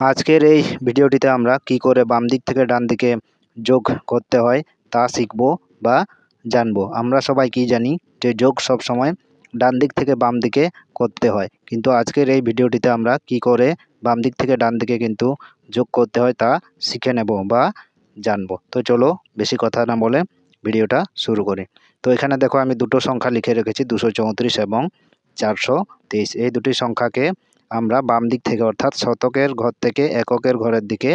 আজকের এই ভিডিওটিতে আমরা কি করে বাম দিক থেকে ডান দিকে যোগ করতে হয় তা শিখব বা জানব। আমরা সবাই কি জানি যে যোগ সব সময় ডান দিক থেকে বাম দিকে করতে হয়, কিন্তু আজকের এই ভিডিওটিতে আমরা কি করে বাম দিক থেকে ডান দিকে কিন্তু যোগ করতে হয় তা শিখে নেব বা জানব। তো চলো বেশি কথা না বলে ভিডিওটা শুরু করি। তো এখানে দেখো আমি দুটো সংখ্যা লিখে রেখেছি, 234 এবং 423। এই দুটি সংখ্যাকে আমরা বাম দিক থেকে অর্থাৎ শতকের ঘর থেকে এককের ঘরের দিকে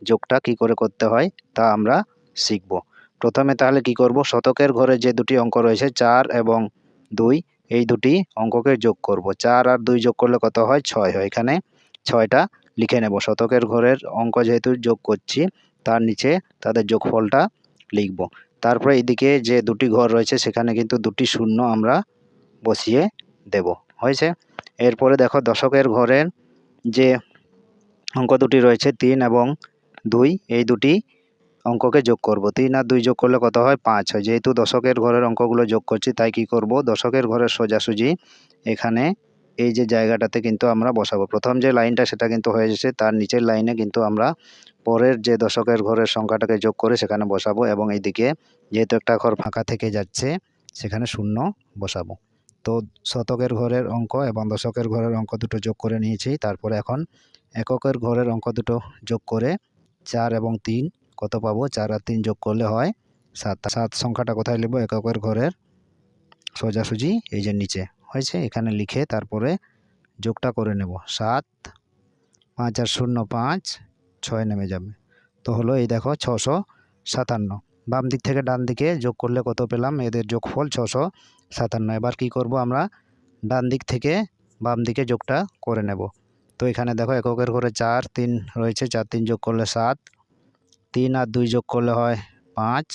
যোগটা কি করে করতে হয় তা আমরা শিখব। প্রথমে তাহলে কি করব, শতকের ঘরে যে দুটি অঙ্ক রয়েছে 4 এবং 2, এই দুটি অঙ্ককে যোগ করব। 4 আর 2 যোগ করলে কত হয়? 6 হয়। এখানে 6টা লিখে নেব। শতকের ঘরের অঙ্ক যেহেতু যোগ করছি, তার নিচে তাদের যোগফলটা লিখব। তারপরে এইদিকে যে দুটি ঘর রয়েছে সেখানে কিন্তু দুটি শূন্য আমরা বসিয়ে দেব। হয়েছে? এরপরে দেখো দশকের ঘরের যে অঙ্ক দুটি রয়েছে 3 এবং 2, এই দুটি অঙ্ককে যোগ করব। 3 আর 2 যোগ করলে কত হয়? 5 হয়। যেহেতু দশকের ঘরের অঙ্কগুলো যোগ করছি, তাই কি করব, দশকের ঘরের সোজাসুজি এখানে এই যে জায়গাটাতে কিন্তু আমরা বসাবো। প্রথম যে লাইনটা সেটা কিন্তু হয়ে যাচ্ছে, তার নিচের লাইনে কিন্তু আমরা পরের যে দশকের ঘরের সংখ্যাটাকে যোগ করে সেখানে বসাবো, এবং এইদিকে যেহেতু একটা ঘর ফাঁকা থেকে যাচ্ছে সেখানে শূন্য বসাবো। তো শতকের ঘরের অঙ্ক এবং দশকের ঘরের অঙ্ক দুটো যোগ করে নিয়েছি। তারপরে এখন এককের ঘরের অঙ্ক দুটো যোগ করে 4 এবং 3 কত পাবো? 4 আর 3 যোগ করলে হয় 7। 7 সংখ্যাটা কোথায় লিখব? এককের ঘরের সোজাসুজি এই যে নিচে। হয়েছে? এখানে লিখে তারপরে যোগটা করে নেব। 7, 5 আর 0 5, 6 নেমে যাবে। তো হলো এই দেখো 657। বাম দিক থেকে ডান দিকে যোগ করলে কত পেলাম? এদের যোগফল 657। এবার কি করব, আমরা ডান দিক থেকে বাম দিকে যোগটা করে নেব। তো এখানে দেখো এককের ঘরে 4 3 রয়েছে, 4 3 যোগ করলে 7, 3 আর 2 যোগ করলে হয় 5,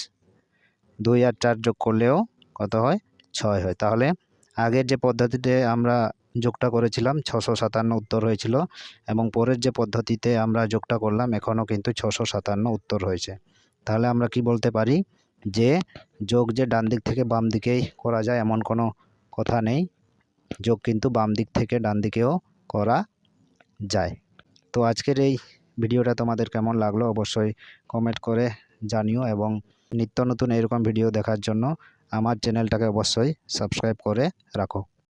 2 আর 4 যোগ করলেও কত হয়? 6 হয়। তাহলে আগের যে পদ্ধতিতে আমরা যোগটা করেছিলাম 657 উত্তর হয়েছিল, এবং পরের যে পদ্ধতিতে আমরা যোগটা করলাম এখনও কিন্তু 657 উত্তর হয়েছে। তাহলে আমরা কি বলতে পারি যে যোগ যে ডান দিক থেকে বাম দিকেই করা যায় এমন কোনো কথা নেই। যোগ কিন্তু বাম দিক থেকে ডান দিকেও করা যায়। তো আজকের এই ভিডিওটা তোমাদের কেমন লাগলো অবশ্যই কমেন্ট করে জানিও, এবং নিত্য নতুন এরকম ভিডিও দেখার জন্য আমার চ্যানেলটাকে অবশ্যই সাবস্ক্রাইব করে রাখো।